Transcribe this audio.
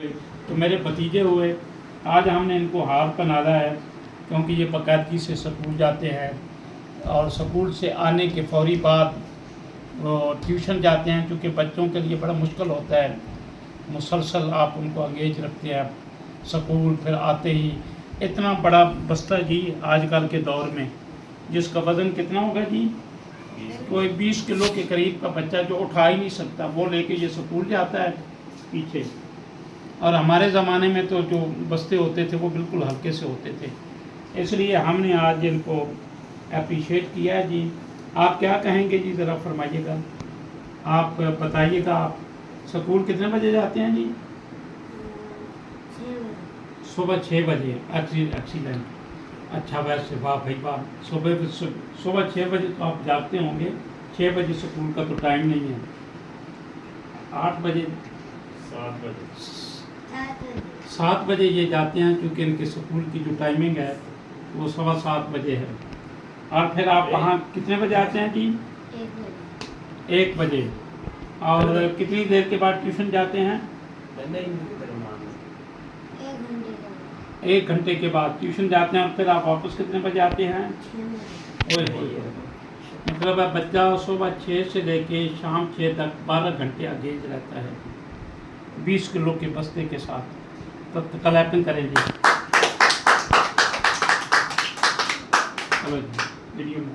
तो मेरे भतीजे हुए, आज हमने इनको हार पहनाया है क्योंकि ये बाकायदगी से स्कूल जाते हैं और स्कूल से आने के फौरी बाद ट्यूशन जाते हैं, क्योंकि बच्चों के लिए बड़ा मुश्किल होता है, मुसलसल आप उनको एंगेज रखते हैं। स्कूल फिर आते ही इतना बड़ा बस्ता जी आजकल के दौर में, जिसका वज़न कितना होगा जी, कोई 20 किलो के करीब का बच्चा जो उठा ही नहीं सकता, वो लेके ये स्कूल जाता है पीछे। और हमारे ज़माने में तो जो बस्ते होते थे वो बिल्कुल हल्के से होते थे, इसलिए हमने आज इनको अप्रिशिएट किया है जी। आप क्या कहेंगे जी, ज़रा फरमाइएगा, आप बताइएगा। आप स्कूल कितने बजे जाते हैं जी? सुबह 6 बजे। एक्सीलेंट, अच्छा, वैसे वाह भाई वाह, सुबह 6 बजे तो आप जागते होंगे। 6 बजे स्कूल का तो टाइम नहीं है। 8 बजे 7 बजे ये जाते हैं, क्योंकि इनके स्कूल की जो टाइमिंग है वो 7:15 बजे है। और फिर आप वहाँ कितने बजे आते हैं जी? 1 बजे। और कितनी देर के बाद ट्यूशन जाते हैं? 1 घंटे के बाद ट्यूशन जाते हैं। और फिर आप वापस कितने बजे आते हैं? मतलब बच्चा सुबह 6 से लेके शाम 6 तक 12 घंटे एंगेज रहता है 20 किलो के बस्ते के साथ। तब तक क्लैपिंग करेंगे। चलो जी, वीडियो में